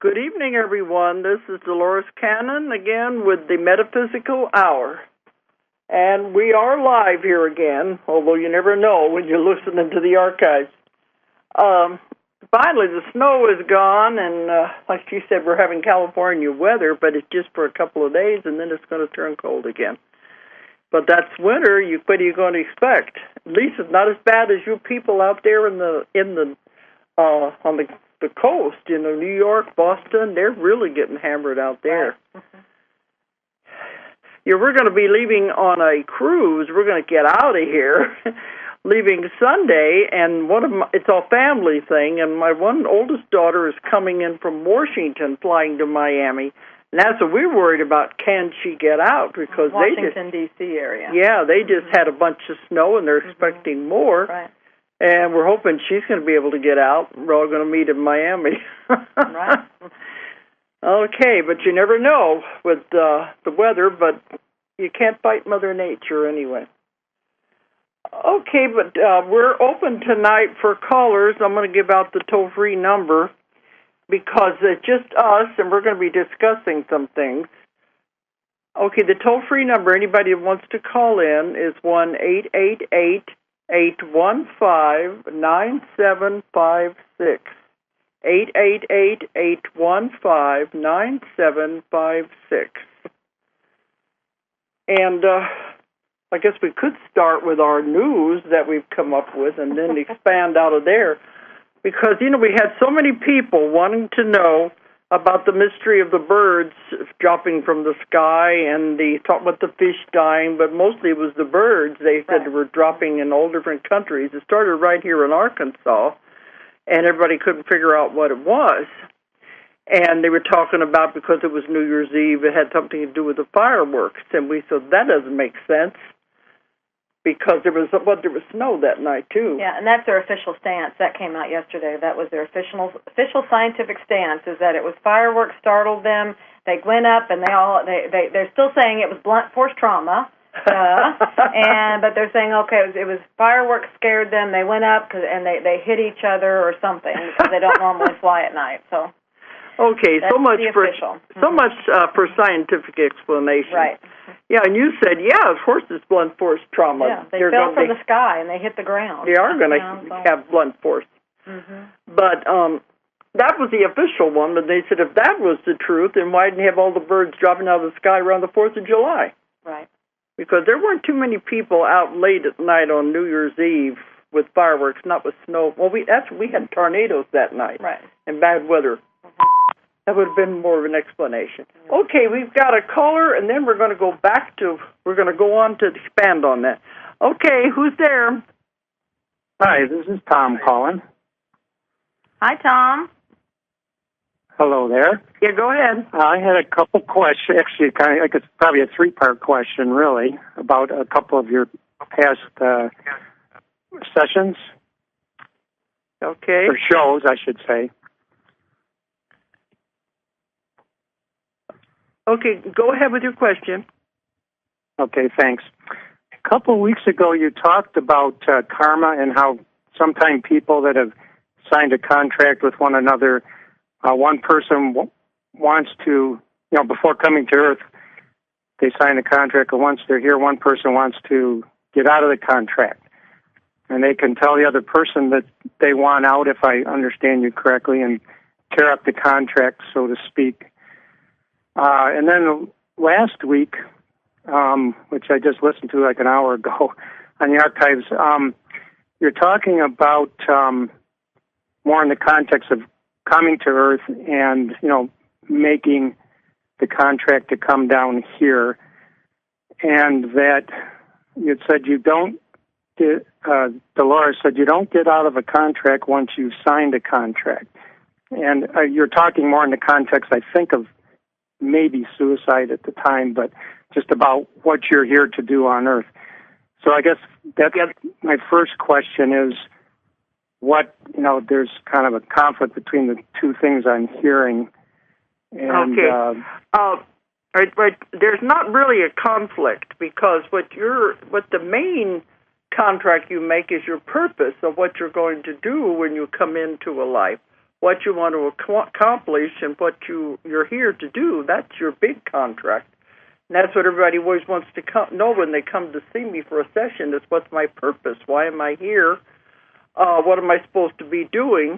Good evening, everyone. This is Dolores Cannon again with the Metaphysical Hour. And we are live here again, although you never know when you're listening to the archives. Finally, the snow is gone, and like you said, we're having California weather, but it's just for a couple of days, and then it's going to turn cold again. But that's winter. What are you going to expect? At least it's not as bad as you people out there on the coast. You know, New York, Boston, they're really getting hammered out there. Right. Yeah, we're going to be leaving on a cruise. We're going to get out of here, leaving Sunday, and it's a family thing, and my one oldest daughter is coming in from Washington, flying to Miami, and that's what we're worried about. Can she get out? Because Washington, D.C. area. Yeah, they just had a bunch of snow, and they're expecting more. Right. And we're hoping she's going to be able to get out. We're all going to meet in Miami. Right. Okay, but you never know with the weather, but you can't fight Mother Nature anyway. Okay, but we're open tonight for callers. I'm going to give out the toll-free number because it's just us, and we're going to be discussing some things. Okay, the toll-free number, anybody who wants to call in, is 1-888-815-9756. 888-815-9756. And I guess we could start with our news that we've come up with and then expand out of there. Because, you know, we had so many people wanting to know about the mystery of the birds dropping from the sky and the talk about the fish dying, but mostly it was the birds. They said were dropping in all different countries. It started right here in Arkansas, and everybody couldn't figure out what it was. And they were talking about, because it was New Year's Eve, it had something to do with the fireworks. And we said, that doesn't make sense, because there was snow that night, too. Yeah, and that's their official stance. That came out yesterday. That was their official scientific stance, is that it was fireworks startled them. They went up, and they're still saying it was blunt force trauma. But they're saying, okay, it was fireworks scared them. They went up and they hit each other or something because they don't normally fly at night. So, okay, so much for scientific explanation. Right. Yeah, and you said, yeah, of course it's blunt force trauma. Yeah, they fell from the sky and they hit the ground. They are going to have blunt force. Mm-hmm. But that was the official one. But they said if that was the truth, then why didn't you have all the birds dropping out of the sky around the 4th of July? Right. Because there weren't too many people out late at night on New Year's Eve with fireworks, not with snow. Well, we had tornadoes that night, right, and bad weather. Mm-hmm. That would have been more of an explanation. Mm-hmm. Okay, we've got a caller, and then we're going to go on to expand on that. Okay, who's there? Hi, this is Tom calling. Hi, Tom. Hello there. Yeah, go ahead. I had a couple questions. Actually, it's probably a 3-part question, really, about a couple of your past sessions. Okay. Or shows, I should say. Okay, go ahead with your question. Okay, thanks. A couple of weeks ago, you talked about karma and how sometimes people that have signed a contract with one another, one person wants to, before coming to Earth, they sign a contract, and once they're here, one person wants to get out of the contract. And they can tell the other person that they want out, if I understand you correctly, and tear up the contract, so to speak. And then last week, which I just listened to like an hour ago on the archives, you're talking about more in the context of coming to Earth and, making the contract to come down here, and that you said Dolores said you don't get out of a contract once you've signed a contract. And you're talking more in the context, I think, of maybe suicide at the time, but just about what you're here to do on Earth. So I guess that's my first question is, there's kind of a conflict between the two things I'm hearing. And, okay. Right. There's not really a conflict, because what the main contract you make is your purpose of what you're going to do when you come into a life. what you want to accomplish and what you're here to do. That's your big contract. And that's what everybody always wants to know when they come to see me for a session is what's my purpose? Why am I here? What am I supposed to be doing?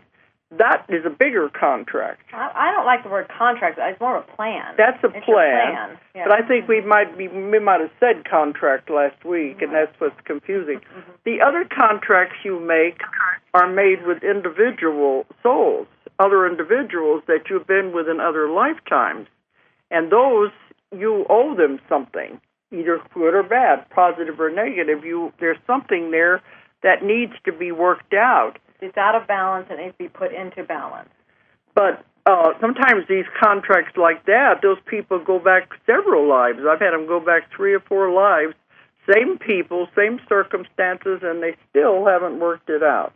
That is a bigger contract. I don't like the word contract. It's more of a plan. That's a it's plan. Yeah. But I think we might have said contract last week, and that's what's confusing. Mm-hmm. The other contracts you make are made with individual souls, other individuals that you've been with in other lifetimes. And those, you owe them something, either good or bad, positive or negative. There's something there that needs to be worked out. It's out of balance and needs to be put into balance. But sometimes these contracts like that, those people go back several lives. I've had them go back 3 or 4 lives, same people, same circumstances, and they still haven't worked it out.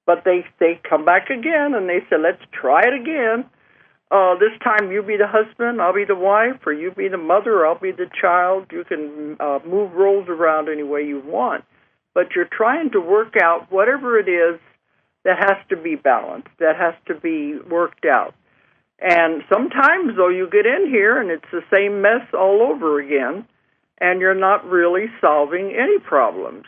But they come back again, and they say, let's try it again. This time you be the husband, I'll be the wife, or you be the mother, I'll be the child. You can move roles around any way you want. But you're trying to work out whatever it is that has to be balanced, that has to be worked out. And sometimes, though, you get in here and it's the same mess all over again, and you're not really solving any problems.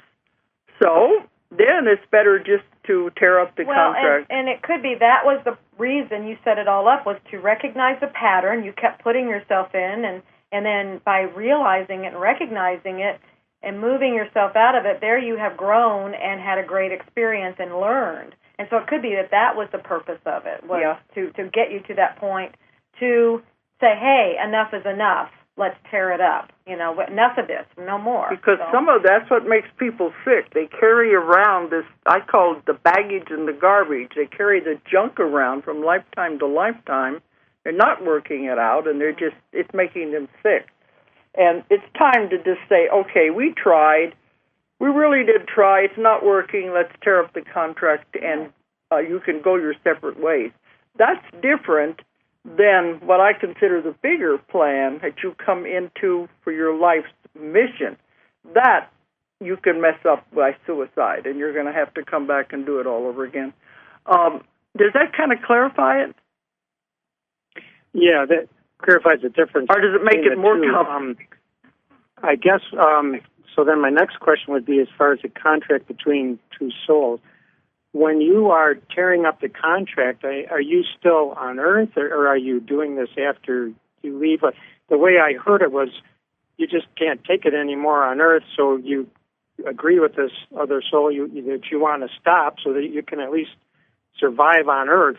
So then it's better just to tear up the contract. And it could be that was the reason you set it all up, was to recognize the pattern you kept putting yourself in, and then by realizing it and recognizing it and moving yourself out of it, there you have grown and had a great experience and learned. And so it could be that was the purpose of it, was to get you to that point, to say, hey, enough is enough. Let's tear it up. Enough of this, no more. Because that's what makes people sick. They carry around this, I call it the baggage and the garbage. They carry the junk around from lifetime to lifetime. They're not working it out, and it's making them sick. And it's time to just say, okay, we tried. We really did try. It's not working. Let's tear up the contract, and you can go your separate ways. That's different than what I consider the bigger plan that you come into for your life's mission. That you can mess up by suicide, and you're going to have to come back and do it all over again. Does that kind of clarify it? Yeah, that clarifies the difference. Or does it make it more complicated? I guess, so then my next question would be as far as the contract between two souls. When you are tearing up the contract, are you still on Earth, or are you doing this after you leave? The way I heard it was you just can't take it anymore on Earth, so you agree with this other soul that you want to stop so that you can at least survive on Earth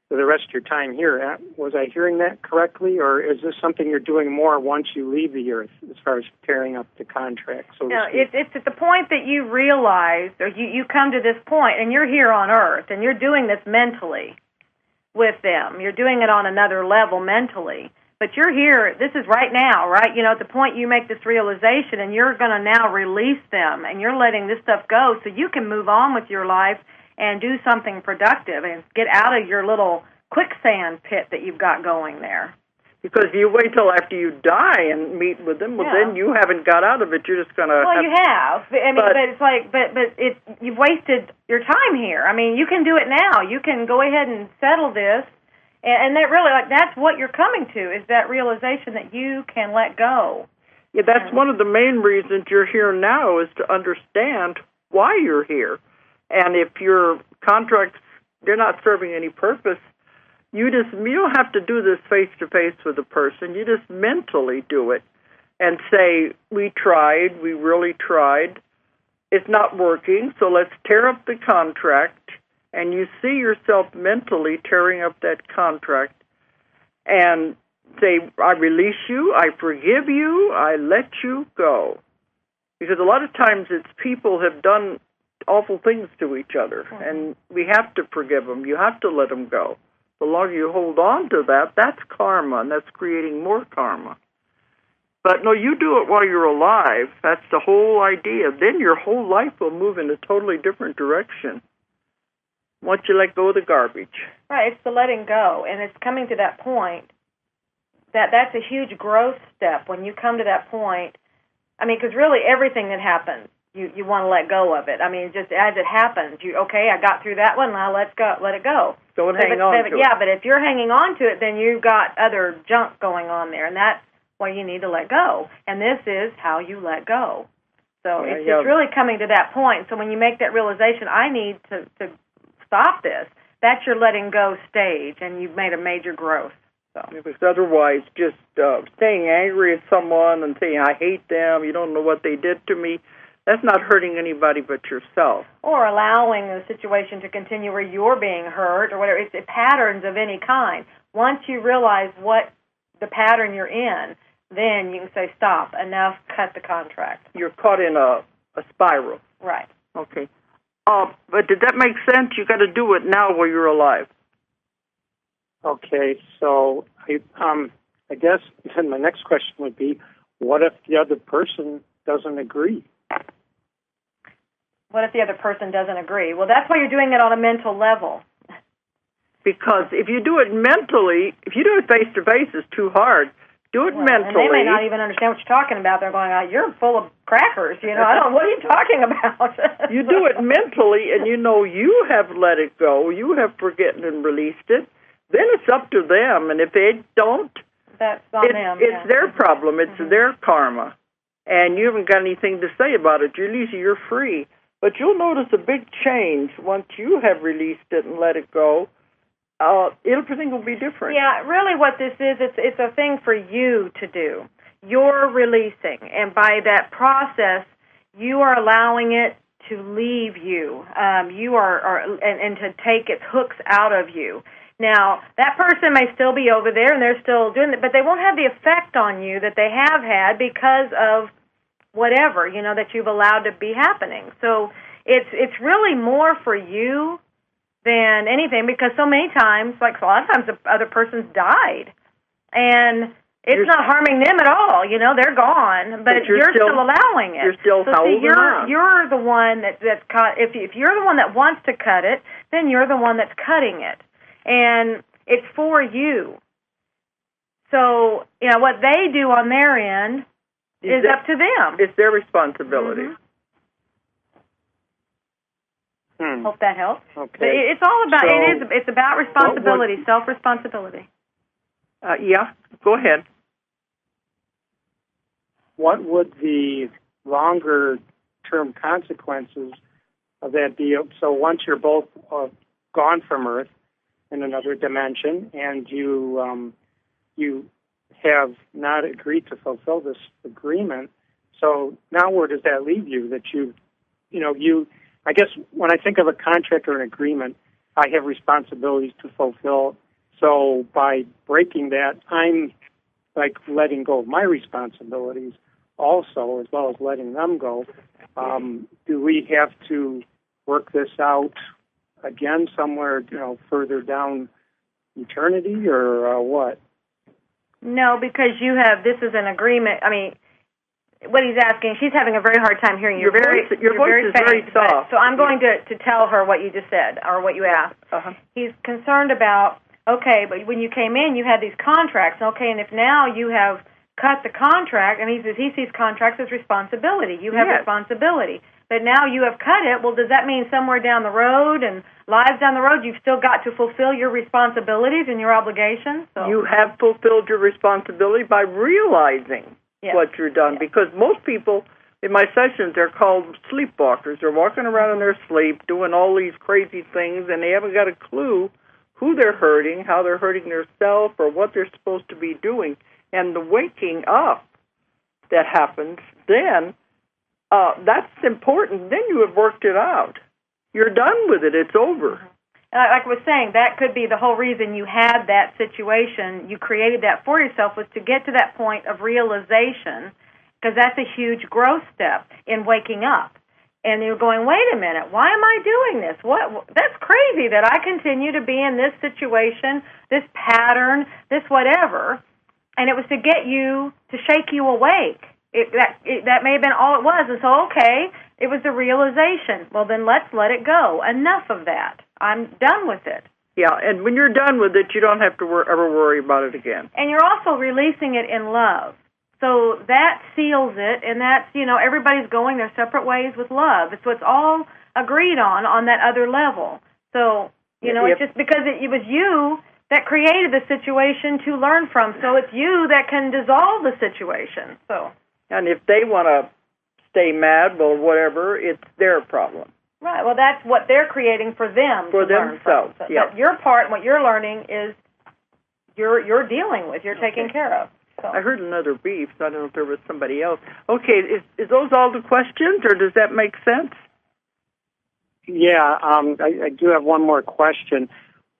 for the rest of your time here. Was I hearing that correctly, or is this something you're doing more once you leave the Earth as far as tearing up the contract? No, it's at the point that you realize, or you come to this point, and you're here on Earth, and you're doing this mentally with them. You're doing it on another level mentally. But you're here, this is right now, right? At the point you make this realization, and you're going to now release them, and you're letting this stuff go so you can move on with your life and do something productive and get out of your little quicksand pit that you've got going there. Because you wait till after you die and meet with them, then you haven't got out of it. You're just going to... Well, you have. But it's like, you've wasted your time here. You can do it now. You can go ahead and settle this. And that really, that's what you're coming to, is that realization that you can let go. Yeah, that's one of the main reasons you're here now, is to understand why you're here. And if your contracts, they're not serving any purpose, you don't have to do this face-to-face with a person. You just mentally do it and say, we tried, we really tried. It's not working, so let's tear up the contract. And you see yourself mentally tearing up that contract and say, I release you, I forgive you, I let you go. Because a lot of times it's people have done awful things to each other, and we have to forgive them. You have to let them go. The longer you hold on to that, that's karma, and that's creating more karma. But no, you do it while you're alive. That's the whole idea. Then your whole life will move in a totally different direction once you let go of the garbage. Right, it's the letting go, and it's coming to that point. That's a huge growth step when you come to that point. Because really everything that happens you want to let go of it. I mean, just as it happens, I got through that one, now let it go. Don't hang on to it. Yeah, but if you're hanging on to it, then you've got other junk going on there, and that's why you need to let go. And this is how you let go. So it's really coming to that point. So when you make that realization, I need to stop this, that's your letting go stage, and you've made a major growth. So. Because otherwise, just staying angry at someone and saying, I hate them, you don't know what they did to me, that's not hurting anybody but yourself. Or allowing the situation to continue where you're being hurt or whatever. It's patterns of any kind. Once you realize what the pattern you're in, then you can say, stop, enough, cut the contract. You're caught in a spiral. Right. Okay. But did that make sense? You got to do it now while you're alive. Okay, so I guess then my next question would be, what if the other person doesn't agree? What if the other person doesn't agree? Well, that's why you're doing it on a mental level. Because if you do it mentally, if you do it face-to-face, it's too hard. Do it mentally. And they may not even understand what you're talking about. They're going, you're full of crackers. What are you talking about? You do it mentally, and you have let it go. You have forgotten and released it. Then it's up to them. And if they don't, that's on them. It's their problem. It's their karma. And you haven't got anything to say about it. You're free. But you'll notice a big change once you have released it and let it go. Everything will be different. Yeah, really what this is, it's a thing for you to do. You're releasing, and by that process, you are allowing it to leave you. You are and to take its hooks out of you. Now, that person may still be over there, and they're still doing it, but they won't have the effect on you that they have had because of whatever, that you've allowed to be happening. So it's really more for you than anything, because so many times, like a lot of times, the other person's died, and it's not harming them at all. They're gone, but you're still allowing it. You're still holding on. You're the one that's cut. If you're the one that wants to cut it, then you're the one that's cutting it, and it's for you. So what they do on their end is up to them. It's their responsibility. Mm-hmm. Hope that helps. Okay. It's all about it's about responsibility, self-responsibility. Yeah, go ahead. What would the longer-term consequences of that be? So once you're both gone from Earth in another dimension, and you have not agreed to fulfill this agreement, so now where does that leave you? That you I guess when I think of a contract or an agreement, I have responsibilities to fulfill. So by breaking that, I'm like letting go of my responsibilities also, as well as letting them go. Do we have to work this out again somewhere, further down eternity, or what? No, because this is an agreement. I mean, what he's asking, she's having a very hard time hearing you. Your voice is very soft. So I'm going to tell her what you just said, or what you asked. Uh-huh. He's concerned about, okay, but when you came in, you had these contracts, okay, and if now you have cut the contract, and he says he sees contracts as responsibility. You have responsibility. But now you have cut it, well, does that mean somewhere down the road and lives down the road, you've still got to fulfill your responsibilities and your obligations? So. You have fulfilled your responsibility by realizing what you're done, because most people in my sessions, they're called sleepwalkers. They're walking around in their sleep doing all these crazy things, and they haven't got a clue who they're hurting, how they're hurting themselves, or what they're supposed to be doing. And the waking up that happens, then that's important. Then you have worked it out. You're done with it. It's over. Like I was saying, that could be the whole reason you had that situation. You created that for yourself, was to get to that point of realization, because that's a huge growth step in waking up. And you're going, wait a minute, why am I doing this? That's crazy that I continue to be in this situation, this pattern, this whatever. And it was to get you, to shake you awake. That may have been all it was. And so, okay, it was the realization. Well, then let's let it go. Enough of that. I'm done with it. Yeah, and when you're done with it, you don't have to ever worry about it again. And you're also releasing it in love. So that seals it, and that's, everybody's going their separate ways with love. So it's all agreed on that other level. So, it's just because it was you that created the situation to learn from. So it's you that can dissolve the situation. So. And if they want to stay mad, well, whatever, it's their problem. Right. Well, that's what they're creating for them. For themselves. So, but your part, what you're learning is you're dealing with. You're taking care of. So. I heard another beep, so I don't know if there was somebody else. Okay, is those all the questions, or does that make sense? Yeah, I do have one more question.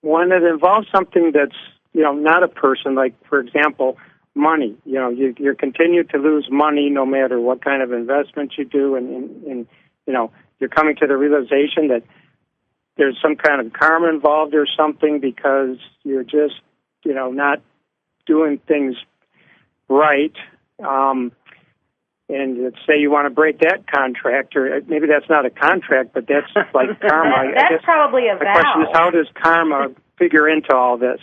One that involves something that's, not a person, like, for example, money. You continue to lose money no matter what kind of investment you do, and you're coming to the realization that there's some kind of karma involved or something because you're just, not doing things right. And let's say you want to break that contract, or maybe that's not a contract, but that's like karma. That's probably a vow. The question is, how does karma figure into all this?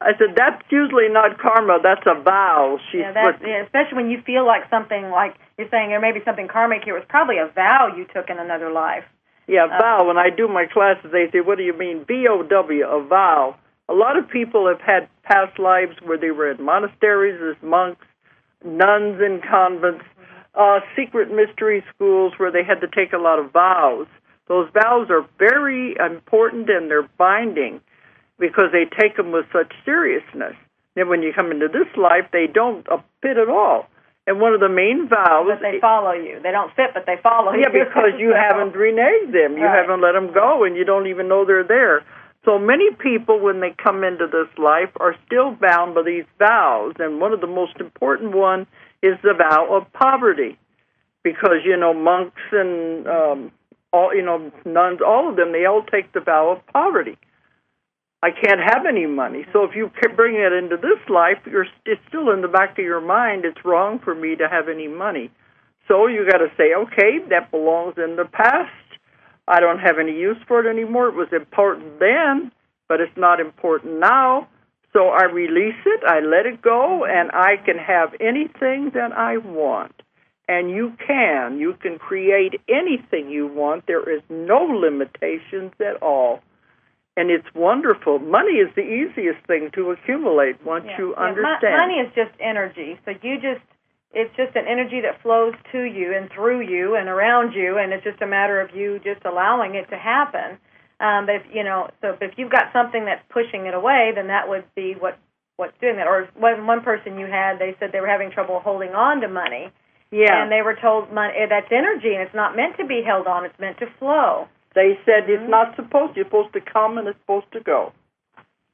I said, that's usually not karma, that's a vow. Especially when you feel like something, like you're saying there may be something karmic here. It was probably a vow you took in another life. Yeah, vow. When I do my classes, they say, what do you mean? V-O-W, a vow. A lot of people have had past lives where they were in monasteries as monks, nuns in convents, secret mystery schools where they had to take a lot of vows. Those vows are very important and they're binding because they take them with such seriousness. Then when you come into this life, they don't fit at all. And one of the main vows... But they follow you. They don't fit, but they follow you. Yeah, because you haven't reneged them. You haven't let them go, and you don't even know they're there. So many people, when they come into this life, are still bound by these vows. And one of the most important one is the vow of poverty. Because, monks and nuns, all of them, they all take the vow of poverty. I can't have any money. So if you bring it into this life, it's still in the back of your mind, it's wrong for me to have any money. So you got to say, okay, that belongs in the past. I don't have any use for it anymore. It was important then, but it's not important now. So I release it, I let it go, and I can have anything that I want. And you can create anything you want. There is no limitations at all. And it's wonderful. Money is the easiest thing to accumulate once you understand. Money is just energy. So it's just an energy that flows to you and through you and around you, and it's just a matter of you just allowing it to happen. But if you've got something that's pushing it away, then that would be what's doing that. Or one person you had, they said they were having trouble holding on to money. Yeah. And they were told money that's energy, and it's not meant to be held on. It's meant to flow. They said it's not supposed to. It's supposed to come and it's supposed to go.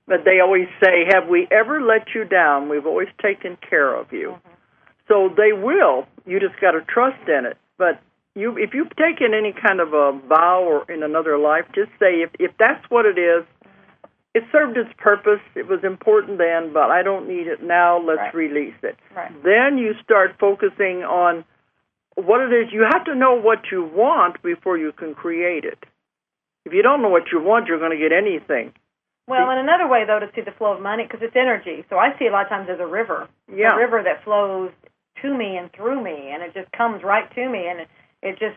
But they always say, have we ever let you down? We've always taken care of you. Mm-hmm. So they will. You just got to trust in it. But if you've taken any kind of a vow or in another life, just say, if that's what it is, it served its purpose. It was important then, but I don't need it now. Let's release it. Right. Then you start focusing on what it is. You have to know what you want before you can create it. If you don't know what you want, you're going to get anything. Well, in another way, though, to see the flow of money, because it's energy. So I see a lot of times as a river. Yeah. A river that flows to me and through me, and it just comes right to me, and it just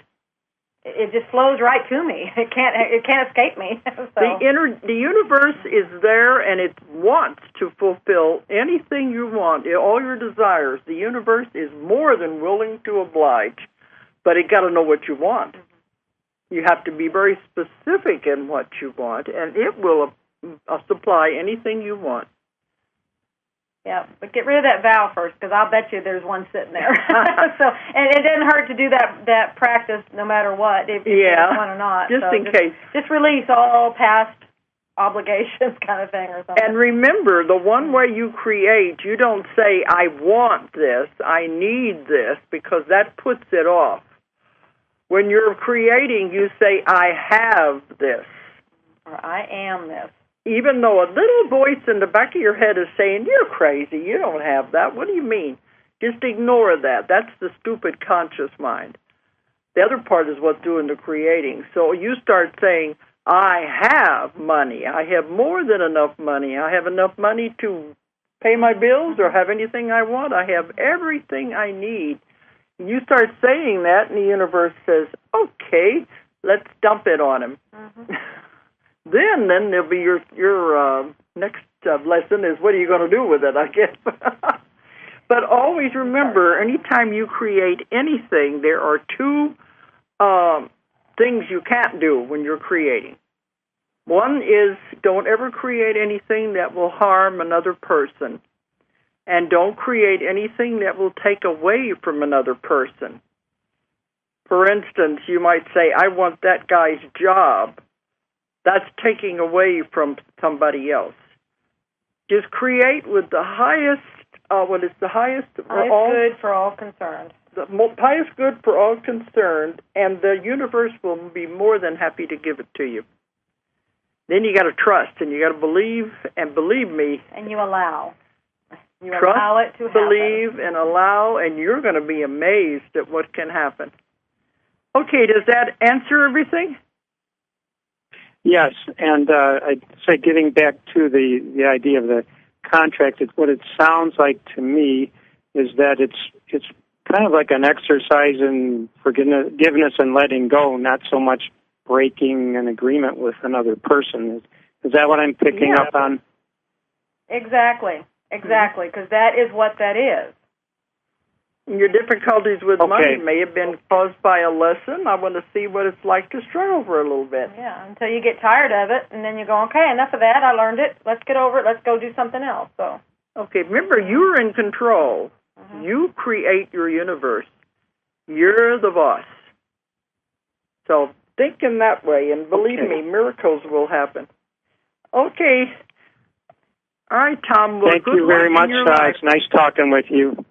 flows right to me. It can't escape me. So. The universe is there, and it wants to fulfill anything you want, all your desires. The universe is more than willing to oblige, but it got to know what you want. You have to be very specific in what you want, and it will supply anything you want. Yeah, but get rid of that vow first, because I'll bet you there's one sitting there. And it doesn't hurt to do that practice no matter what, if you want or not. Just in case. Just release all past obligations kind of thing or something. And remember, the one way you create, you don't say, I want this, I need this, because that puts it off. When you're creating, you say, I have this. Or I am this. Even though a little voice in the back of your head is saying, you're crazy, you don't have that. What do you mean? Just ignore that. That's the stupid conscious mind. The other part is what's doing the creating. So you start saying, I have money. I have more than enough money. I have enough money to pay my bills or have anything I want. I have everything I need. You start saying that, and the universe says, okay, let's dump it on him. Mm-hmm. Then there'll be your next lesson is what are you going to do with it, I guess. But always remember, anytime you create anything, there are two things you can't do when you're creating. One is don't ever create anything that will harm another person. And don't create anything that will take away from another person. For instance, you might say, I want that guy's job. That's taking away from somebody else. Just create with the highest, what is the highest? Highest good for all concerned. The highest good for all concerned, and the universe will be more than happy to give it to you. Then you got to trust, and you got to believe, and believe me. And you allow. You trust, allow it to believe, happen. and allow, and you're going to be amazed at what can happen. Okay, does that answer everything? Yes, and I'd say getting back to the idea of the contract, what it sounds like to me is that it's kind of like an exercise in forgiveness and letting go, not so much breaking an agreement with another person. Is that what I'm picking up on? Exactly, because that is what that is. Your difficulties with money may have been caused by a lesson. I want to see what it's like to struggle for a little bit. Yeah, until you get tired of it, and then you go, okay, enough of that. I learned it. Let's get over it. Let's go do something else. So. Okay, remember, you're in control. Mm-hmm. You create your universe. You're the boss. So think in that way, and believe me, miracles will happen. Okay. All right, Tom. Well, thank you very much. It's nice talking with you.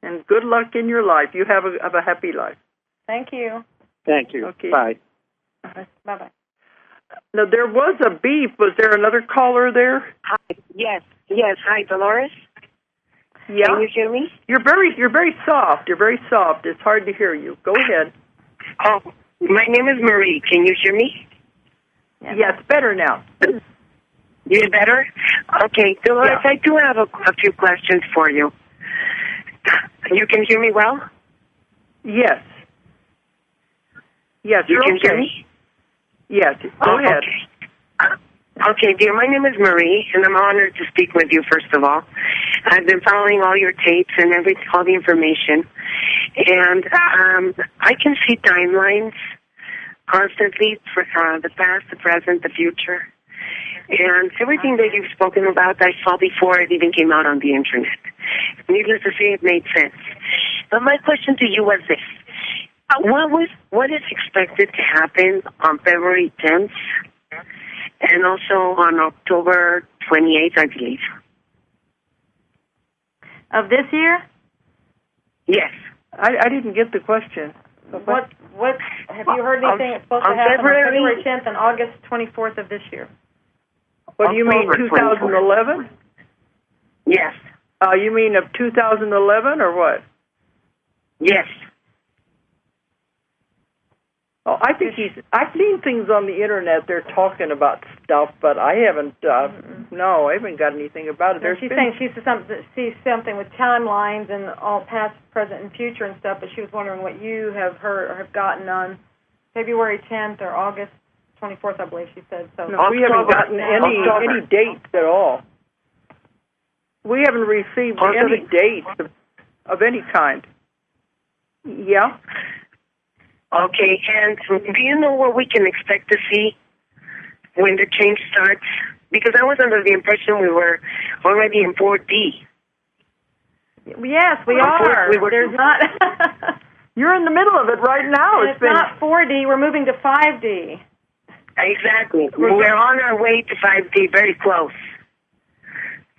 And good luck in your life. You have a happy life. Thank you. Thank you. Okay. Bye. Bye-bye. Now, there was a beep. Was there another caller there? Hi. Yes. Hi, Dolores. Yeah. Can you hear me? You're very soft. You're very soft. It's hard to hear you. Go ahead. Oh, my name is Marie. Can you hear me? Yes, better now. You're better? Okay, Dolores, I do have a few questions for you. You can hear me well? Yes. Yes, you can okay. hear me? Yes, go ahead. Okay, dear, my name is Marie, and I'm honored to speak with you, first of all. I've been following all your tapes and all the information, and I can see timelines constantly for the past, the present, the future. And everything that you've spoken about, I saw before it even came out on the Internet. Needless to say, it made sense. But my question to you was this. What is expected to happen on February 10th and also on October 28th, I believe? Of this year? Yes. I didn't get the question. What have you heard anything that's supposed to happen on February 10th and August 24th of this year? What do you mean, 2011? Yes. You mean of 2011 or what? Yes. Oh, I've seen things on the Internet. They're talking about stuff, but I haven't. No, I haven't got anything about it. She's saying she sees something with timelines and all past, present, and future and stuff. But she was wondering what you have heard or have gotten on February 10th or August 24th, I believe she said. So no, we haven't gotten any dates at all. We haven't received any dates of any kind. Yeah. Okay, and do you know what we can expect to see when the change starts? Because I was under the impression we were already in 4D. Yes, we are. There's not. You're in the middle of it right now. It's not 4D. We're moving to 5D. Exactly. We're on our way to 5D, very close.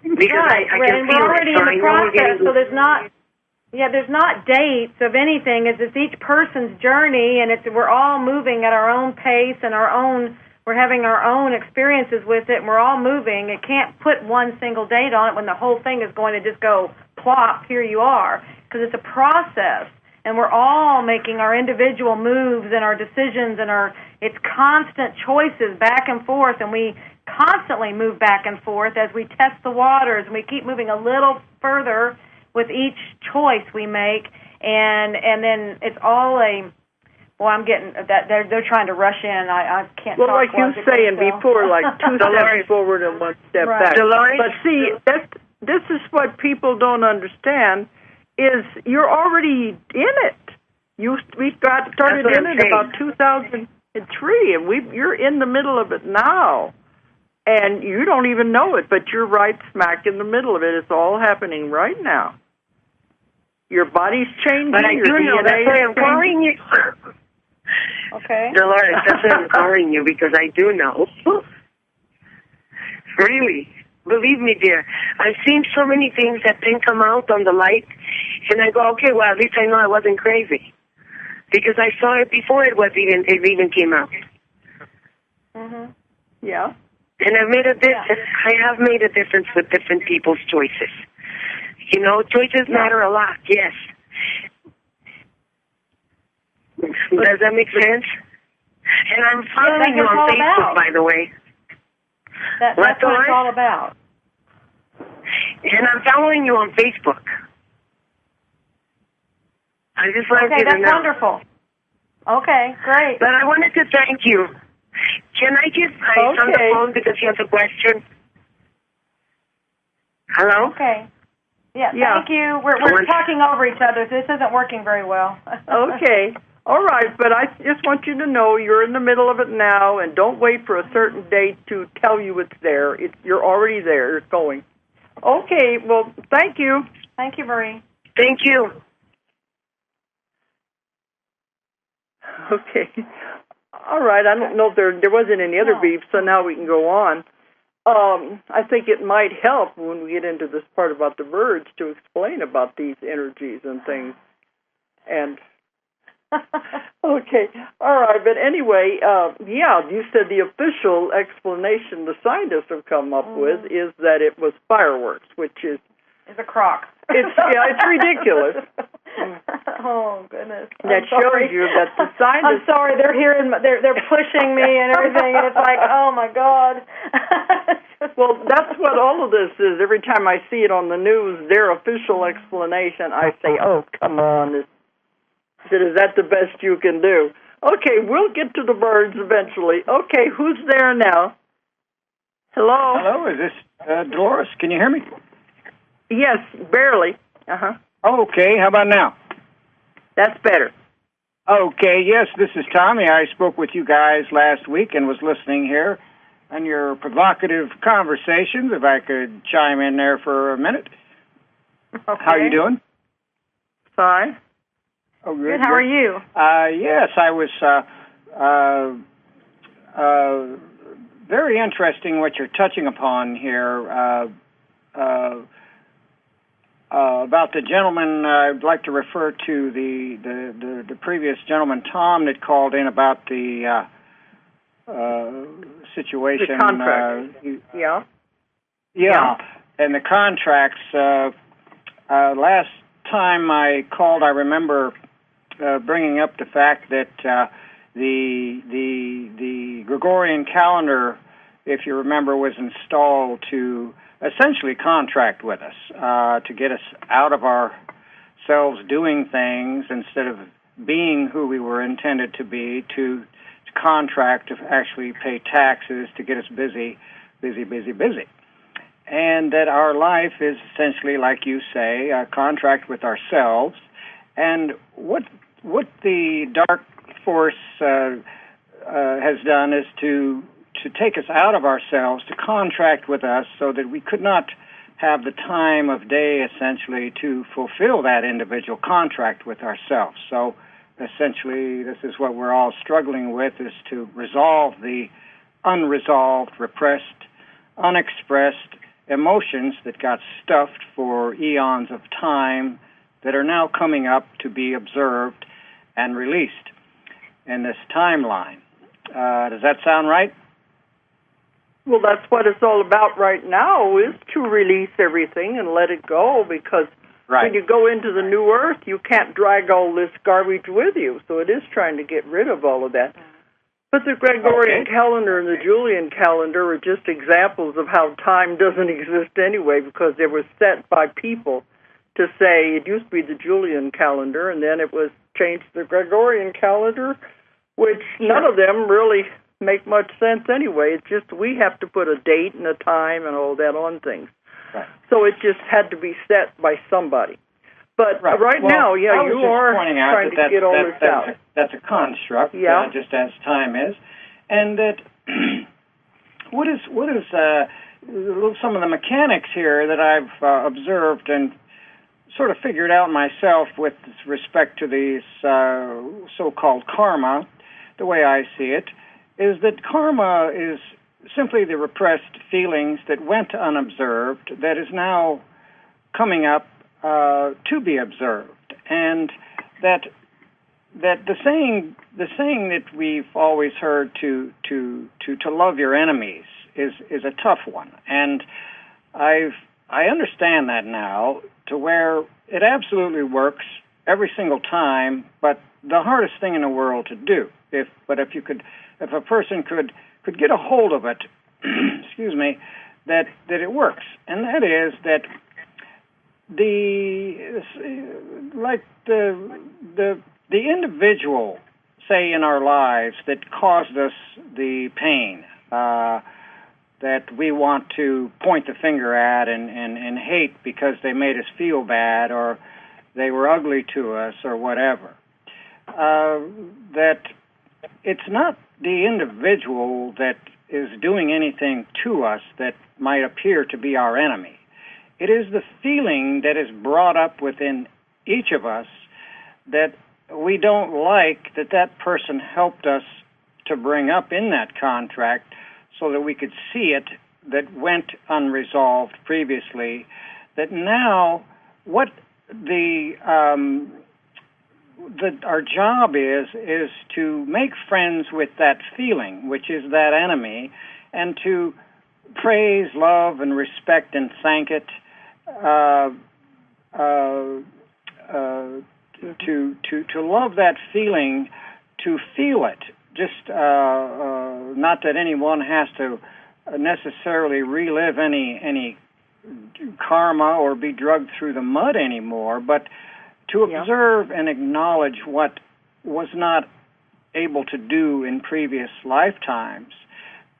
Because I can feel we're already it, so in the process, so there's not. Yeah, there's not dates of anything. It's each person's journey, and we're all moving at our own pace and we're having our own experiences with it, and we're all moving. It can't put one single date on it when the whole thing is going to just go plop, here you are, because it's a process, and we're all making our individual moves and our decisions, and it's constant choices back and forth, and we constantly move back and forth as we test the waters, and we keep moving a little further with each choice we make, and then it's all a. Well, I'm getting that they're trying to rush in. I can't. Well, talk like you saying before, like 2 steps forward and 1 step back. Dolores? But see, this is what people don't understand: is you're already in it. We started in it about 2003, and you're in the middle of it now, and you don't even know it. But you're right smack in the middle of it. It's all happening right now. Your body's changing. But I do know. That's why I'm calling you. Okay. Dolores, that's why I'm calling you, because I do know. Really. Believe me, dear. I've seen so many things that didn't come out on the light, and I go, okay, well, at least I know I wasn't crazy. Because I saw it before it even came out. Mhm. Yeah. And I've made a difference. I have made a difference with different people's choices. You know, choices matter a lot, yes. Does that make sense? And I'm following you on Facebook, by the way. That's what it's all about. And I'm following you on Facebook. I just wanted you to know. Okay, that's wonderful. Okay, great. But I wanted to thank you. Can I give Ice on the phone because he has a question? Hello? Okay. Yeah, thank you. We're talking over each other. This isn't working very well. Okay. All right, but I just want you to know you're in the middle of it now, and don't wait for a certain date to tell you it's there. You're already there. It's going. Okay, well, thank you. Thank you, Marie. Thank you. Okay. All right, I don't know if there wasn't any other beef, so now we can go on. I think it might help when we get into this part about the birds to explain about these energies and things. And okay, all right, but anyway, you said the official explanation the scientists have come up with is that it was fireworks, which is a crock. It's ridiculous. Oh goodness! That shows you that the scientists. I'm sorry, they're pushing me and everything, and it's like, oh my God. Well, that's what all of this is. Every time I see it on the news, their official explanation, I say, oh, come on, is that the best you can do? Okay, we'll get to the birds eventually. Okay, who's there now? Hello? Hello, is this Dolores? Can you hear me? Yes, barely. Uh-huh. Okay, how about now? That's better. Okay, yes, this is Tommy. I spoke with you guys last week and was listening here on your provocative conversations, if I could chime in there for a minute. Okay. How you doing? Fine. Oh, good. How are you? Yes, I was very interesting what you're touching upon here. About the gentleman, I'd like to refer to the previous gentleman, Tom, that called in about the situation. The contract. Yeah, and the contracts. Last time I called, I remember bringing up the fact that the Gregorian calendar, if you remember, was installed to essentially contract with us, to get us out of ourselves doing things instead of being who we were intended to be, to contract to actually pay taxes, to get us busy. And that our life is essentially, like you say, a contract with ourselves. And what the dark force has done is to take us out of ourselves, to contract with us so that we could not have the time of day, essentially, to fulfill that individual contract with ourselves. So, essentially, this is what we're all struggling with, is to resolve the unresolved, repressed, unexpressed emotions that got stuffed for eons of time that are now coming up to be observed and released in this timeline. Does that sound right? Well, that's what it's all about right now, is to release everything and let it go, because when you go into the new earth, you can't drag all this garbage with you. So it is trying to get rid of all of that. But the Gregorian calendar and the Julian calendar are just examples of how time doesn't exist anyway, because they were set by people to say it used to be the Julian calendar, and then it was changed to the Gregorian calendar, which none of them really make much sense anyway. It's just we have to put a date and a time and all that on things. Right. So it just had to be set by somebody. But right now, you are trying to get all this out. That's a construct, just as time is, and that what is some of the mechanics here that I've observed and sort of figured out myself with respect to these so-called karma. The way I see it is that karma is simply the repressed feelings that went unobserved that is now coming up to be observed, and that the saying that we've always heard to love your enemies is a tough one, and I understand that now to where it absolutely works every single time, but the hardest thing in the world to do. If a person could get a hold of it, excuse me, that it works, and that is that the individual, say, in our lives that caused us the pain that we want to point the finger at and hate because they made us feel bad or they were ugly to us or whatever, that it's not the individual that is doing anything to us that might appear to be our enemy. It is the feeling that is brought up within each of us that we don't like that person helped us to bring up in that contract so that we could see it that went unresolved previously, that now what our job is to make friends with that feeling, which is that enemy, and to praise, love, and respect and thank it, to love that feeling, to feel it. Just not that anyone has to necessarily relive any karma or be drugged through the mud anymore, but to observe and acknowledge what was not able to do in previous lifetimes.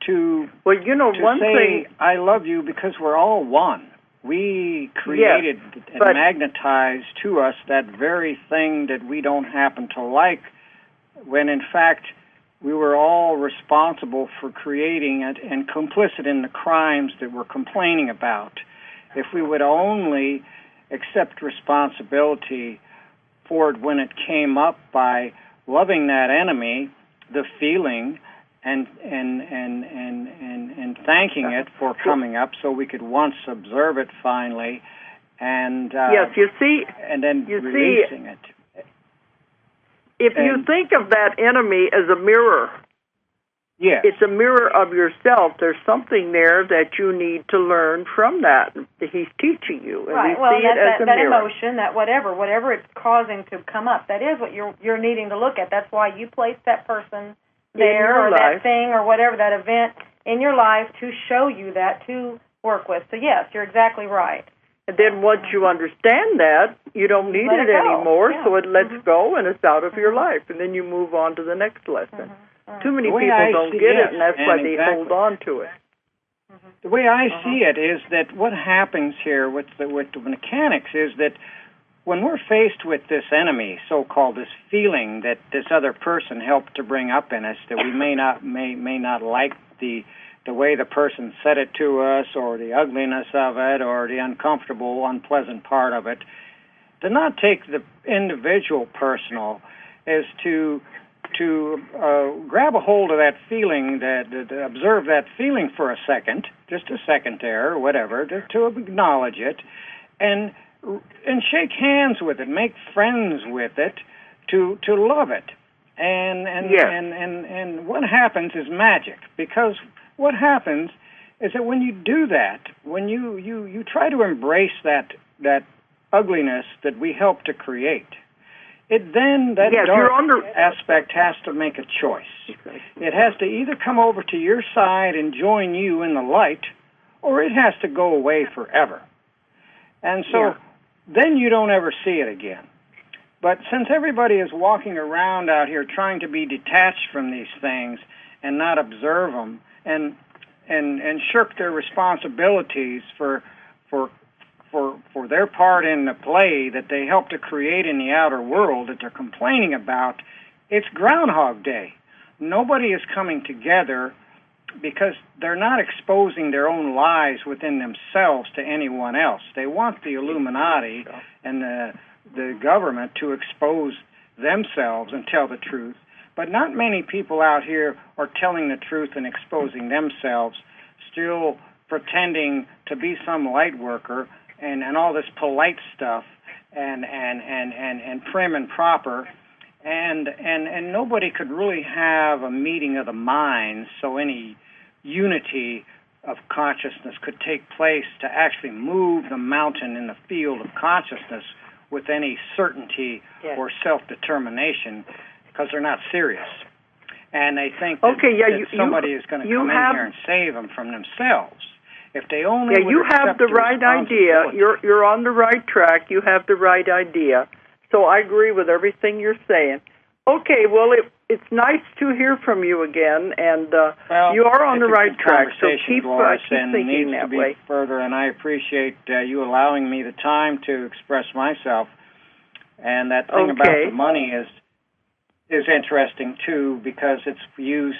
To say, I love you because we're all one. We created and magnetized to us that very thing that we don't happen to like, when in fact we were all responsible for creating it and complicit in the crimes that we're complaining about. If we would only accept responsibility for it when it came up by loving that enemy, the feeling, and thanking it for coming up, so we could once observe it finally, and and then releasing it. If you think of that enemy as a mirror, it's a mirror of yourself. There's something there that you need to learn from that. He's teaching you, and right. See it as a that mirror. Emotion, that whatever it's causing to come up, that is what you're needing to look at. That's why you place that person there, or that thing, or whatever, that event in your life, to show you that, to work with. So yes, you're exactly right. And then once you understand that, you don't need it anymore, so it lets go and it's out of your life. And then you move on to the next lesson. Too many people don't get it, and that's why they hold on to it. The way I see it is that what happens here with the mechanics is that when we're faced with this enemy, so-called this feeling that this other person helped to bring up in us, that we may not like the way the person said it to us, or the ugliness of it, or the uncomfortable, unpleasant part of it, to not take the individual personal is to grab a hold of that feeling, to observe that feeling for a second, just a second there, or whatever, to acknowledge it, and shake hands with it, make friends with it, to love it, and what happens is magic, because what happens is that when you do that, when you try to embrace that ugliness that we help to create, that yes, dark aspect has to make a choice. It has to either come over to your side and join you in the light, or it has to go away forever. And so then you don't ever see it again. But since everybody is walking around out here trying to be detached from these things and not observe them and shirk their responsibilities for their part in the play that they help to create in the outer world that they're complaining about, it's Groundhog Day. Nobody is coming together because they're not exposing their own lies within themselves to anyone else. They want the Illuminati and the government to expose themselves and tell the truth. But not many people out here are telling the truth and exposing themselves, still pretending to be some light worker and all this polite stuff and prim and proper. And nobody could really have a meeting of the minds so any unity of consciousness could take place to actually move the mountain in the field of consciousness with any certainty or self-determination, because they're not serious. And they think that somebody is going to come in here and save them from themselves. If they only you have the right idea. You're on the right track. You have the right idea. So I agree with everything you're saying. Okay, well, it's nice to hear from you again, and you are on the right track. So keep thinking that way. Further, and I appreciate you allowing me the time to express myself. And that thing about the money is interesting too, because it's used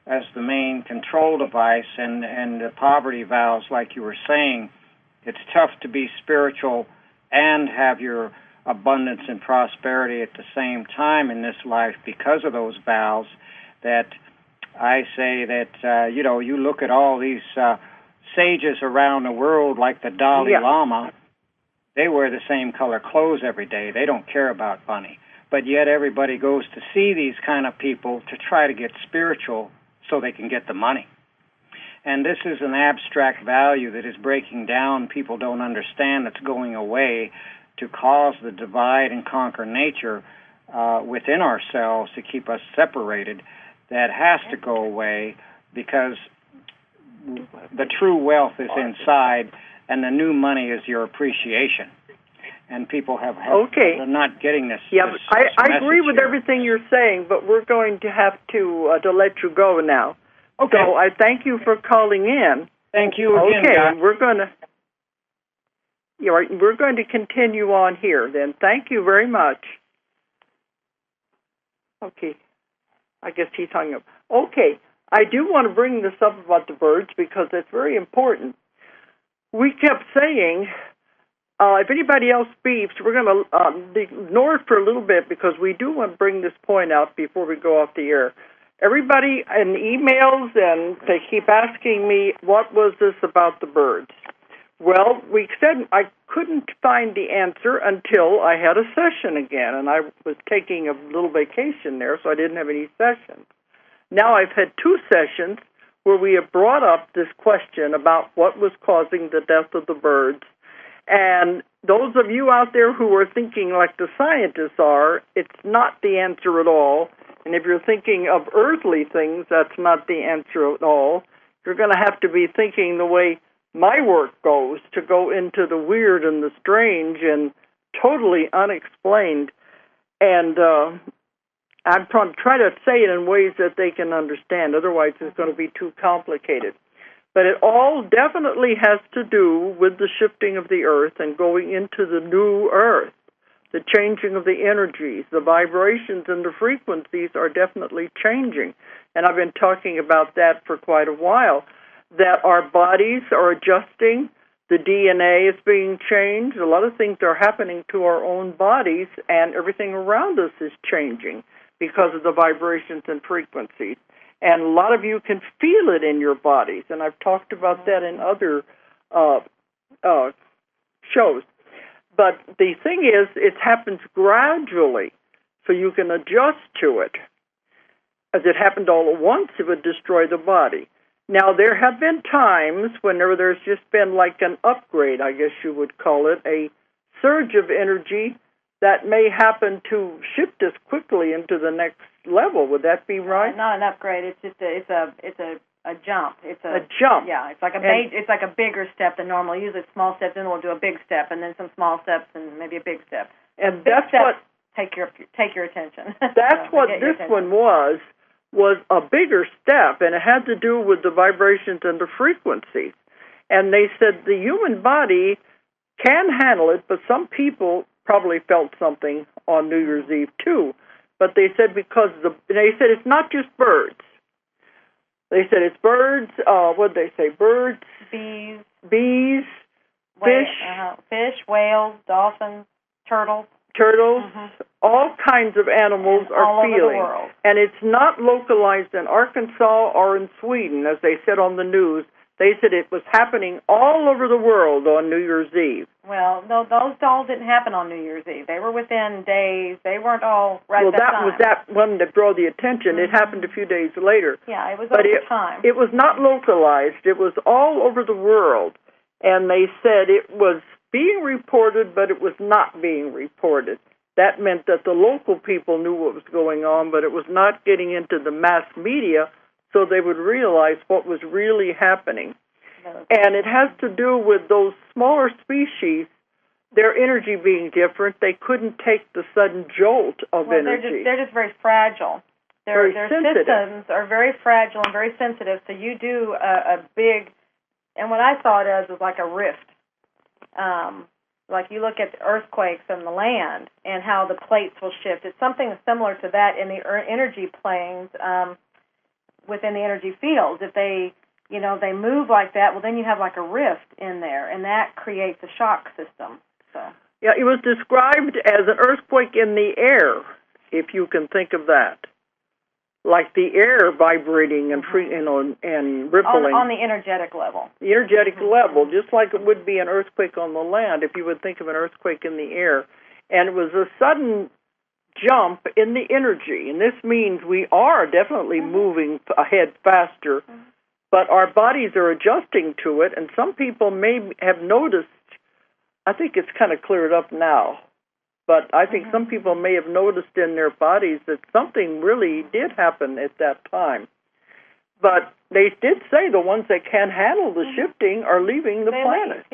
as the main control device, and the poverty vows, like you were saying. It's tough to be spiritual and have your abundance and prosperity at the same time in this life because of those vows. That I say that, you look at all these sages around the world like the Dalai Lama, they wear the same color clothes every day. They don't care about money. But yet everybody goes to see these kind of people to try to get spiritual so they can get the money. And this is an abstract value that is breaking down. People don't understand that's going away to cause the divide and conquer nature within ourselves to keep us separated. That has to go away because the true wealth is inside, and the new money is your appreciation. And people they're not getting this. Yeah, this I agree with everything you're saying, but we're going to have to let you go now. Okay. So I thank you for calling in. Thank you again, Doc. We're going to continue on here then. Thank you very much. Okay. I guess he's hung up. Okay. I do want to bring this up about the birds because it's very important. We kept saying, if anybody else speaks, we're going to ignore it for a little bit because we do want to bring this point out before we go off the air. Everybody in emails, and they keep asking me, what was this about the birds? Well, we said I couldn't find the answer until I had a session again, and I was taking a little vacation there, so I didn't have any sessions. Now I've had 2 sessions where we have brought up this question about what was causing the death of the birds. And those of you out there who are thinking like the scientists are, it's not the answer at all. And if you're thinking of earthly things, that's not the answer at all. You're going to have to be thinking the way my work goes, to go into the weird and the strange and totally unexplained. And I'm trying to say it in ways that they can understand. Otherwise, it's going to be too complicated. But it all definitely has to do with the shifting of the earth and going into the new earth. The changing of the energies, the vibrations and the frequencies are definitely changing. And I've been talking about that for quite a while, that our bodies are adjusting, the DNA is being changed, a lot of things are happening to our own bodies, and everything around us is changing because of the vibrations and frequencies. And a lot of you can feel it in your bodies, and I've talked about that in other shows. But the thing is, it happens gradually, so you can adjust to it. As it happened all at once, it would destroy the body. Now, there have been times whenever there's just been like an upgrade, I guess you would call it, a surge of energy that may happen to shift us quickly into the next level. Would that be right? Not an upgrade. It's just a jump. It's a jump. Yeah, it's like it's like a bigger step than normal. Usually it's small steps, then we'll do a big step, and then some small steps, and maybe a big step. And that's what take your attention. That's what this one was a bigger step, and it had to do with the vibrations and the frequencies. And they said the human body can handle it, but some people probably felt something on New Year's Eve too. But they said they said it's not just birds. They said it's birds. What did they say? Birds, bees, fish, whales, dolphins, turtles, all kinds of animals are all feeling. Over the world. And it's not localized in Arkansas or in Sweden, as they said on the news. They said it was happening all over the world on New Year's Eve. Well, no, those all didn't happen on New Year's Eve. They were within days. They weren't all right at that time. Well, that was that one that drew the attention. It happened a few days later. Yeah, it was over time. It was not localized. It was all over the world. And they said it was being reported, but it was not being reported. That meant that the local people knew what was going on, but it was not getting into the mass media so they would realize what was really happening. And it has to do with those smaller species, their energy being different. They couldn't take the sudden jolt of energy. They're just very fragile. Their systems are very fragile and very sensitive, so you do a big, and what I saw it as was like a rift. Like you look at earthquakes on the land and how the plates will shift. It's something similar to that in the energy planes within the energy fields. If they move like that, well, then you have like a rift in there, and that creates a shock system. So yeah, it was described as an earthquake in the air, if you can think of that, like the air vibrating and and rippling on the energetic level. The energetic level, just like it would be an earthquake on the land, if you would think of an earthquake in the air, and it was a sudden jump in the energy, and this means we are definitely moving ahead faster. But our bodies are adjusting to it, and some people may have noticed, I think it's kind of cleared up now, but I think some people may have noticed in their bodies that something really did happen at that time. But they did say the ones that can handle the shifting are leaving the planet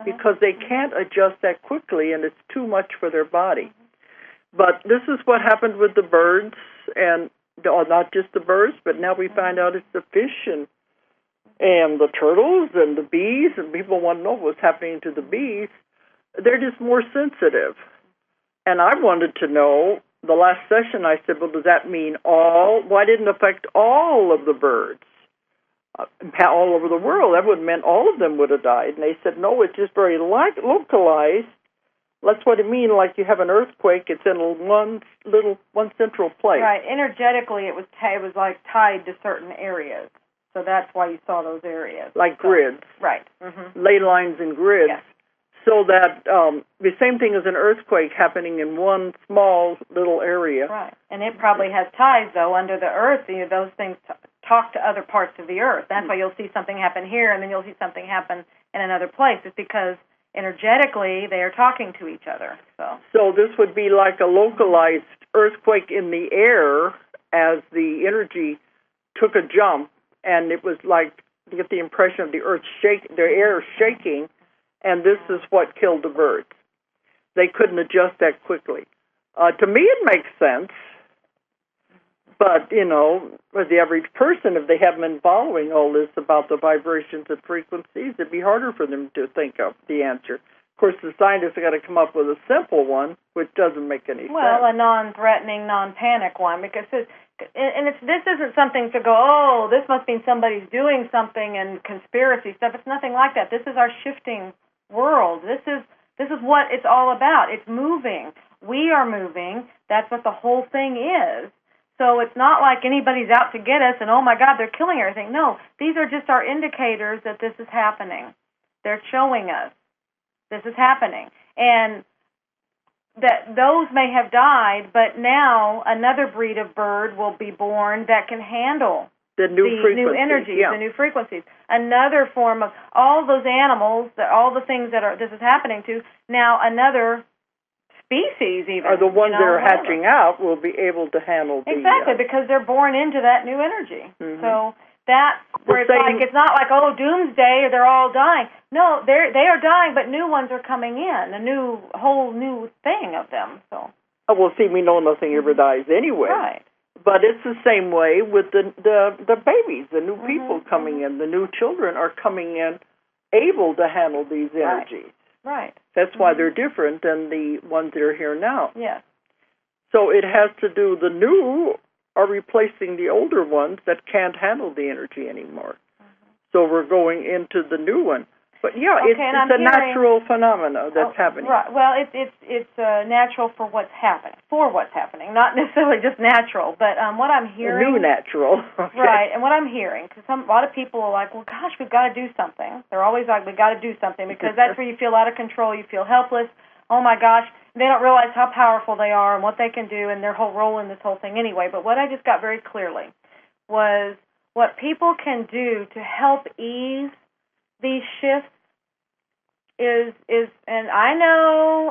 because they can't adjust that quickly, and it's too much for their body. But this is what happened with the birds, and not just the birds, but now we find out it's the fish and the turtles and the bees, and people want to know what's happening to the bees. They're just more sensitive. And I wanted to know, the last session I said, well, does that mean why didn't it affect all of the birds all over the world? That would have meant all of them would have died. And they said, no, it's just very localized. That's what it means, like you have an earthquake, it's in one central place. Right, energetically it was like tied to certain areas. So that's why you saw those areas. Like grids. Right. Ley lines and grids. Yes. So that the same thing as an earthquake happening in one small little area. Right. And it probably has ties, though, under the earth. Those things talk to other parts of the earth. That's why you'll see something happen here, and then you'll see something happen in another place. It's because energetically they are talking to each other. So this would be like a localized earthquake in the air as the energy took a jump. And it was like, you get the impression of the air shaking, and this is what killed the birds. They couldn't adjust that quickly. To me, it makes sense. But, for the average person, if they haven't been following all this about the vibrations and frequencies, it'd be harder for them to think of the answer. Of course, the scientists have got to come up with a simple one, which doesn't make any sense. Well, a non-threatening, non-panic one, because this isn't something to go, oh, this must mean somebody's doing something and conspiracy stuff. It's nothing like that. This is our shifting world. This is what it's all about. It's moving. We are moving. That's what the whole thing is. So it's not like anybody's out to get us and, oh, my God, they're killing everything. No, these are just our indicators that this is happening. They're showing us this is happening. And that those may have died, but now another breed of bird will be born that can handle the new energies, the new frequencies. Another form of all those animals, all the things that this is happening to, now another species even. Or the ones that are whatever. hatching out will be able to handle the... Exactly, because they're born into that new energy. Mm-hmm. So that's where it's not like, oh, doomsday, they're all dying. No, they are dying, but new ones are coming in, whole new thing of them. So. Oh, well, see, we know nothing ever dies anyway. Right. But it's the same way with the babies, the new people coming in. The new children are coming in able to handle these energies. Right. That's why they're different than the ones that are here now. Yes. So it has to do, the new are replacing the older ones that can't handle the energy anymore. So we're going into the new one. But yeah, it's a natural phenomena that's happening. Right. Well, it's natural for what's happening. Not necessarily just natural, but what I'm hearing. New natural. Okay. Right. And what I'm hearing, because a lot of people are like, well, gosh, we've got to do something. They're always like, we've got to do something, because that's where you feel out of control. You feel helpless. Oh my gosh. They don't realize how powerful they are and what they can do and their whole role in this whole thing anyway. But what I just got very clearly was what people can do to help ease these shifts is and I know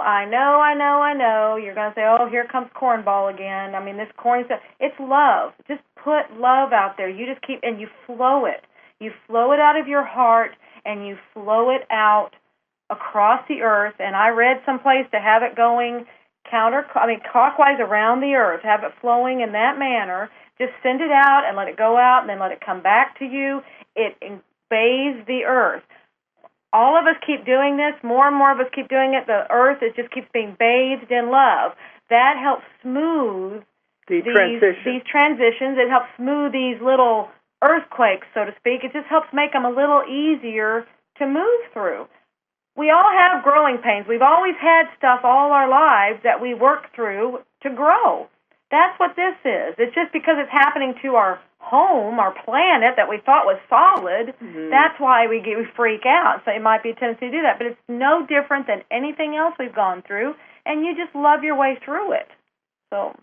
you're going to say, oh, here comes cornball again. I mean, this corny stuff. It's love. Just put love out there. You just keep, and you flow it. You flow it out of your heart, and you flow it out across the earth. And I read someplace to have it going clockwise around the earth, have it flowing in that manner. Just send it out and let it go out, and then let it come back to you. It bathes the earth. All of us keep doing this. More and more of us keep doing it. The earth just keeps being bathed in love. That helps smooth these transitions. It helps smooth these little earthquakes, so to speak. It just helps make them a little easier to move through. We all have growing pains. We've always had stuff all our lives that we work through to grow. That's what this is. It's just because it's happening to our home, our planet that we thought was solid, that's why we freak out. So it might be a tendency to do that. But it's no different than anything else we've gone through, and you just love your way through it. So.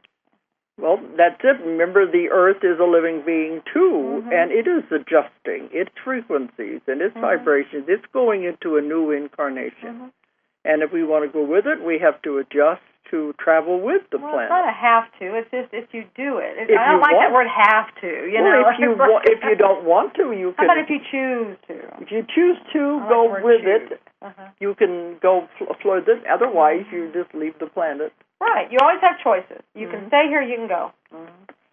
Well, that's it. Remember, the earth is a living being, too, and it is adjusting its frequencies and its vibrations. It's going into a new incarnation. And if we want to go with it, we have to adjust to travel with the planet. It's not a have to. It's just if you do it. I don't like that word have to. If you don't want to, you can. How about if you choose to? If you choose to go with it, you can go flow with it. Otherwise, you just leave the planet. Right. You always have choices. You can stay here, you can go.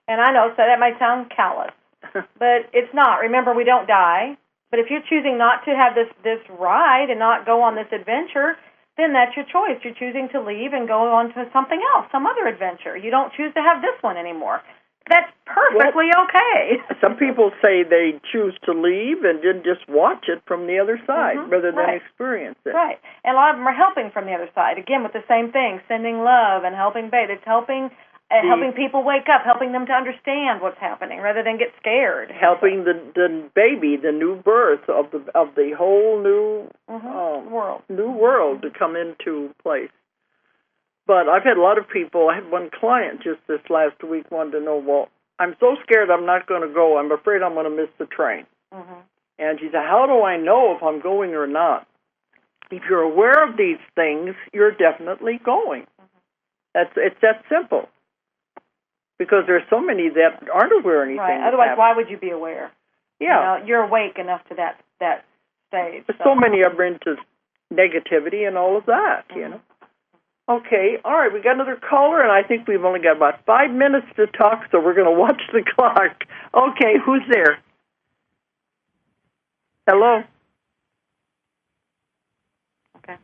And I know, so that might sound callous, but it's not. Remember, we don't die. But if you're choosing not to have this ride and not go on this adventure, then that's your choice. You're choosing to leave and go on to something else, some other adventure. You don't choose to have this one anymore. That's perfectly okay. Some people say they choose to leave and then just watch it from the other side rather than experience it. Right. And a lot of them are helping from the other side. Again, with the same thing, sending love and helping bathe. It's helping people wake up, helping them to understand what's happening rather than get scared. Helping the baby, the new birth of the whole new world to come into place. But I've had a lot of people. I had one client just this last week wanted to know, well, I'm so scared I'm not going to go. I'm afraid I'm going to miss the train. And she said, how do I know if I'm going or not? If you're aware of these things, you're definitely going. It's that simple. Because there's so many that aren't aware of anything. Right. Otherwise, why would you be aware? Yeah. You're awake enough to that stage. So many are into negativity and all of that, you know. Okay, all right, we got another caller, and I think we've only got about 5 minutes to talk, so we're going to watch the clock. Okay, who's there? Hello? Okay.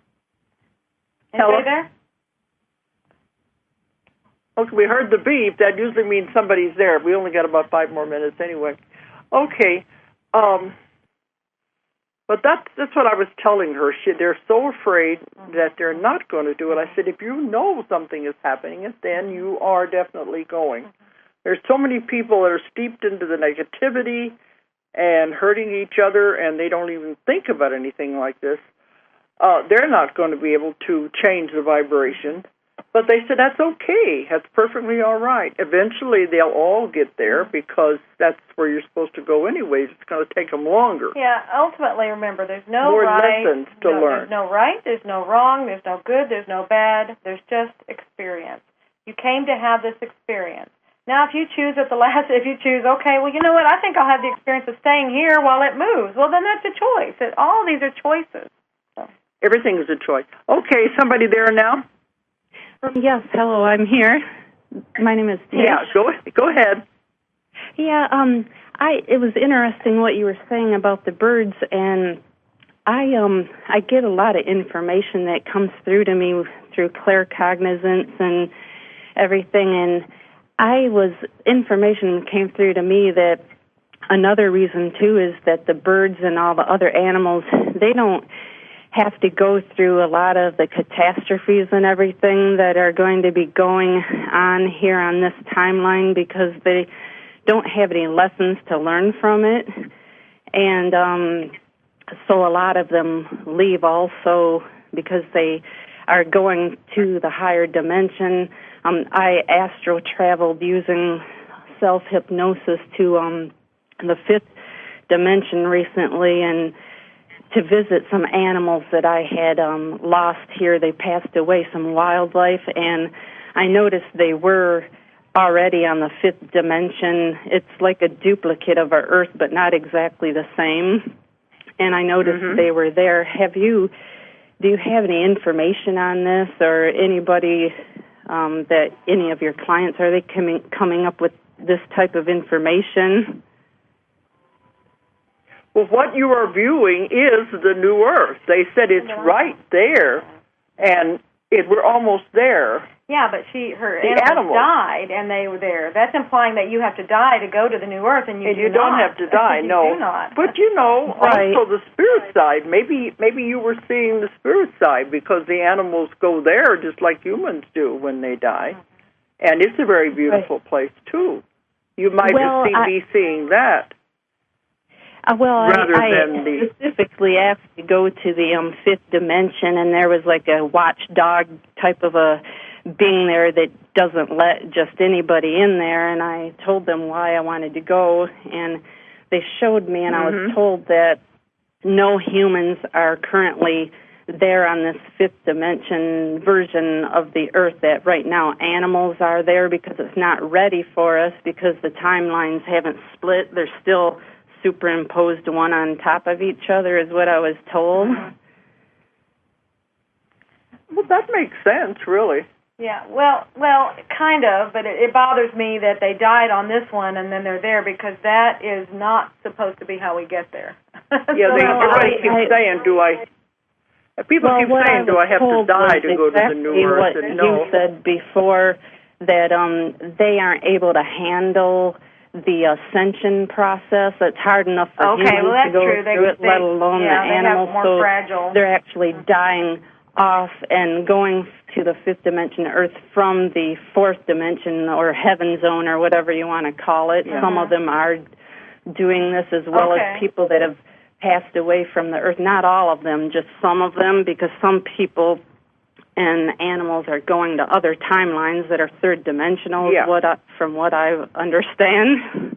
Hello? Anybody there? Okay, we heard the beep. That usually means somebody's there. We only got about 5 more minutes anyway. Okay, but that's what I was telling her. They're so afraid that they're not going to do it. I said, if you know something is happening, then you are definitely going. There's so many people that are steeped into the negativity and hurting each other, and they don't even think about anything like this. They're not going to be able to change the vibration. But they said that's okay. That's perfectly all right. Eventually, they'll all get there because that's where you're supposed to go anyways. It's going to take them longer. Yeah, ultimately, remember, there's no More right. lessons to learn. There's no right, there's no wrong, there's no good, there's no bad. There's just experience. You came to have this experience. Now, if you choose at the last, okay, well, you know what, I think I'll have the experience of staying here while it moves. Well, then that's a choice. All these are choices. So. Everything is a choice. Okay, somebody there now? Yes, hello, I'm here. My name is Tish. Yeah, go ahead. Yeah, it was interesting what you were saying about the birds, and I get a lot of information that comes through to me through claircognizance and everything, and information came through to me that another reason too is that the birds and all the other animals, they don't have to go through a lot of the catastrophes and everything that are going to be going on here on this timeline because they don't have any lessons to learn from it. And so a lot of them leave also because they are going to the higher dimension. I astral traveled using self-hypnosis to the fifth dimension recently, and to visit some animals that I had lost here. They passed away, some wildlife, and I noticed they were already on the fifth dimension. It's like a duplicate of our Earth, but not exactly the same. And I noticed they were there. Do you have any information on this, or anybody that any of your clients, are they coming up with this type of information? Well, what you are viewing is the new Earth. They said it's right there, and we're almost there. Yeah, but her animals died, and they were there. That's implying that you have to die to go to the new Earth, and you don't have to die. No, you do not. But also the spirit side. Maybe you were seeing the spirit side because the animals go there just like humans do when they die, and it's a very beautiful place too. You might be seeing that. I specifically asked to go to the fifth dimension, and there was like a watchdog type of a being there that doesn't let just anybody in there, and I told them why I wanted to go, and they showed me, and I was told that no humans are currently there on this fifth dimension version of the Earth, that right now animals are there because it's not ready for us because the timelines haven't split. They're still superimposed one on top of each other is what I was told. Well, that makes sense, really. Yeah, well, kind of, but it bothers me that they died on this one and then they're there because that is not supposed to be how we get there. Everybody keeps saying, do I have to die to go to the new Earth? And you said before that they aren't able to handle the ascension process. It's hard enough for humans to go through it, let alone the animals. So fragile. They're actually dying off and going to the fifth dimension Earth from the fourth dimension or heaven zone or whatever you want to call it. Some of them are doing this as well as people that have passed away from the Earth. Not all of them, just some of them, because some people and animals are going to other timelines that are third dimensional, from what I understand.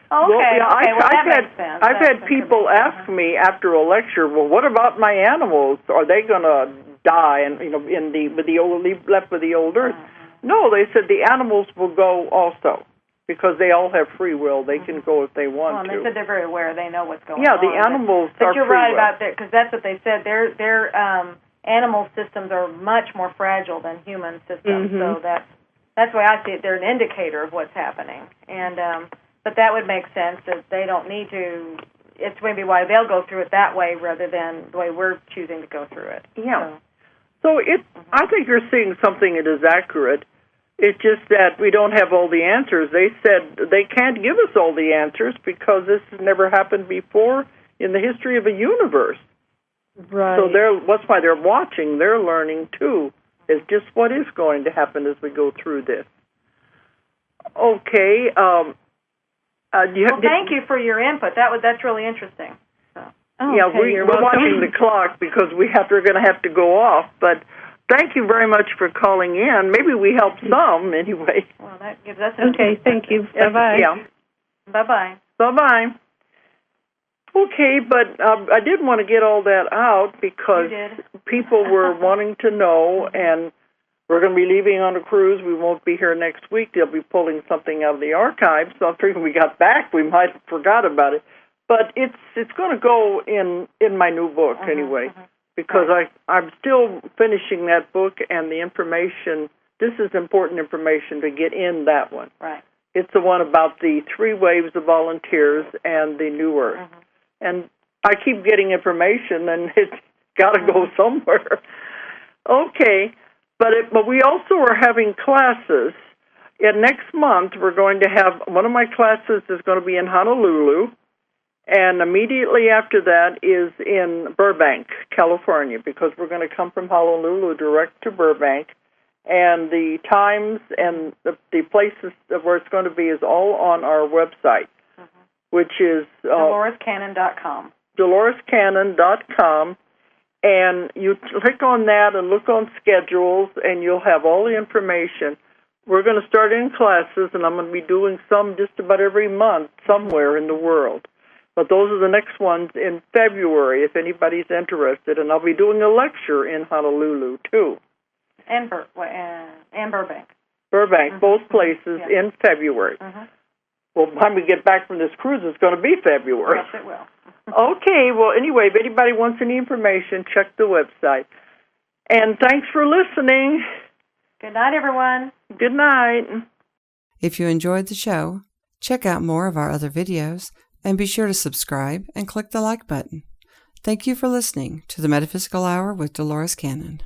I've had people ask me after a lecture, well, what about my animals? Are they going to die? And left with the old Earth? No, they said the animals will go also because they all have free will. They can go if they want to. They said they're very aware. They know what's going on. Yeah, the animals are free will. But you're right about that because that's what they said. Their animal systems are much more fragile than human systems, so that's why I see it. They're an indicator of what's happening, and but that would make sense that they don't need to. It's maybe why they'll go through it that way rather than the way we're choosing to go through it. Yeah. So I think you're seeing something that is accurate. It's just that we don't have all the answers. They said they can't give us all the answers because this has never happened before in the history of the universe. Right. So that's why they're watching. They're learning, too. It's just what is going to happen as we go through this. Okay. Thank you for your input. That's really interesting. So. We're watching the clock because we're going to have to go off. But thank you very much for calling in. Maybe we helped some anyway. Well, that gives us Okay, thank you. Bye-bye. Yeah. Bye-bye. Bye-bye. Okay, but I did want to get all that out because people were wanting to know, and we're going to be leaving on a cruise. We won't be here next week. They'll be pulling something out of the archives. So I figured when we got back, we might have forgot about it. But it's going to go in my new book anyway, because I'm still finishing that book, and the information, this is important information to get in that one. Right. It's the one about the 3 waves of volunteers and the New Earth. And I keep getting information, and it's got to go somewhere. Okay, but we also are having classes. And next month, we're going to have, one of my classes is going to be in Honolulu, and immediately after that is in Burbank, California, because we're going to come from Honolulu direct to Burbank. And the times and the places where it's going to be is all on our website, which is DoloresCannon.com. DoloresCannon.com. And you click on that and look on schedules, and you'll have all the information. We're going to start in classes, and I'm going to be doing some just about every month somewhere in the world. But those are the next ones in February, if anybody's interested. And I'll be doing a lecture in Honolulu, too. And Burbank. Burbank, both places in February. Well, by the time we get back from this cruise, it's going to be February. Yes, it will. Okay, well, anyway, if anybody wants any information, check the website. And thanks for listening. Good night, everyone. Good night. If you enjoyed the show, check out more of our other videos and be sure to subscribe and click the like button. Thank you for listening to the Metaphysical Hour with Dolores Cannon.